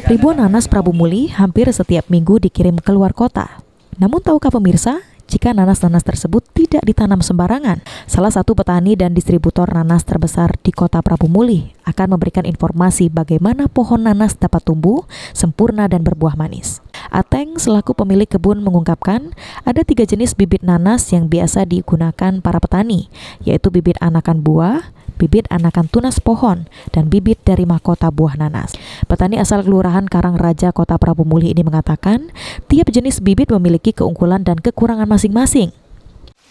Ribuan nanas Prabu Muli hampir setiap minggu dikirim ke luar kota. Namun tahukah pemirsa, jika nanas-nanas tersebut tidak ditanam sembarangan, salah satu petani dan distributor nanas terbesar di kota Prabu Muli akan memberikan informasi bagaimana pohon nanas dapat tumbuh sempurna dan berbuah manis. Ateng selaku pemilik kebun mengungkapkan ada 3 jenis bibit nanas yang biasa digunakan para petani, yaitu bibit anakan buah, bibit anakan tunas pohon, dan bibit dari mahkota buah nanas. Petani asal Kelurahan Karangraja, Kota Prabu Muli ini mengatakan tiap jenis bibit memiliki keunggulan dan kekurangan masing-masing.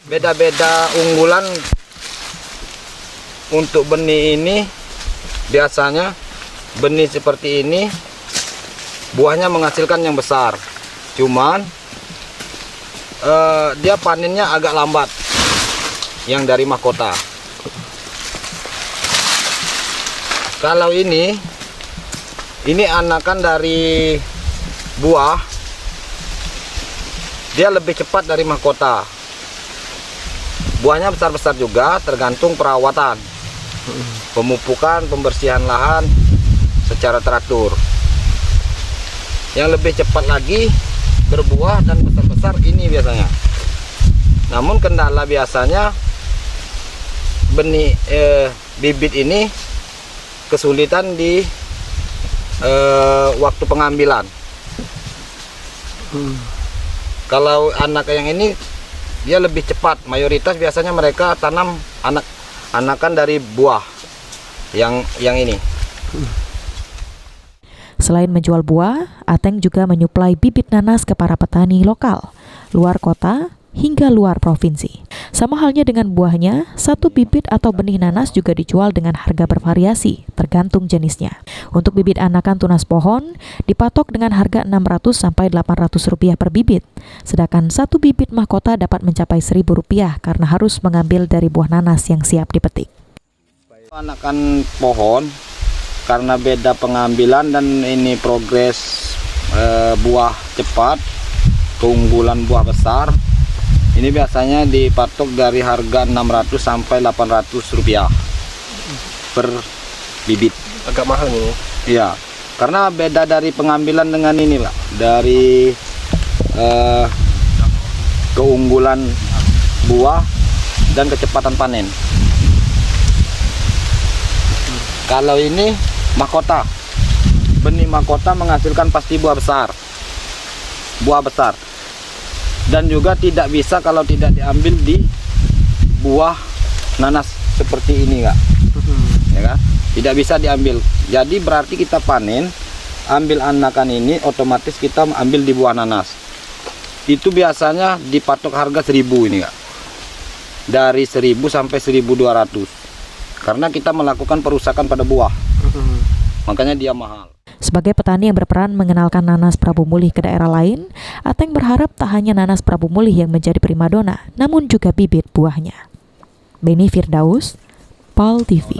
Beda-beda unggulan untuk benih ini. Biasanya benih seperti ini buahnya menghasilkan yang besar, cuman dia panennya agak lambat yang dari mahkota. Kalau ini anakan dari buah, dia lebih cepat dari mahkota. Buahnya besar-besar juga, tergantung perawatan, pemupukan, pembersihan lahan secara teratur. Yang lebih cepat lagi berbuah dan besar-besar ini biasanya. Namun kendala biasanya benih bibit ini kesulitan di waktu pengambilan. Kalau anak yang ini dia lebih cepat. Mayoritas biasanya mereka tanam anakan dari buah yang ini. Selain menjual buah, Ateng juga menyuplai bibit nanas ke para petani lokal, luar kota, hingga luar provinsi. Sama halnya dengan buahnya, satu bibit atau benih nanas juga dijual dengan harga bervariasi, tergantung jenisnya. Untuk bibit anakan tunas pohon, dipatok dengan harga Rp600–800 per bibit. Sedangkan satu bibit mahkota dapat mencapai Rp1.000 karena harus mengambil dari buah nanas yang siap dipetik. Anakan pohon, karena beda pengambilan dan ini progres buah cepat, keunggulan buah besar, ini biasanya dipatok dari harga Rp600–800 per bibit. Agak mahal nih. Iya, karena beda dari pengambilan dengan ini Pak, dari keunggulan buah dan kecepatan panen. Kalau ini mahkota, benih mahkota menghasilkan pasti buah besar, dan juga tidak bisa kalau tidak diambil di buah nanas seperti ini Kak. Ya kan? Tidak bisa diambil. Jadi berarti kita panen, ambil anakan ini, otomatis kita ambil di buah nanas. Itu biasanya dipatok harga 1.000 ini Kak, dari 1.000 sampai 1.200. Karena kita melakukan perusakan pada buah, makanya dia mahal. Sebagai petani yang berperan mengenalkan nanas Prabu Muli ke daerah lain, Ateng berharap tak hanya nanas Prabu Muli yang menjadi primadona, namun juga bibit buahnya. Beni Firdaus, PAL TV.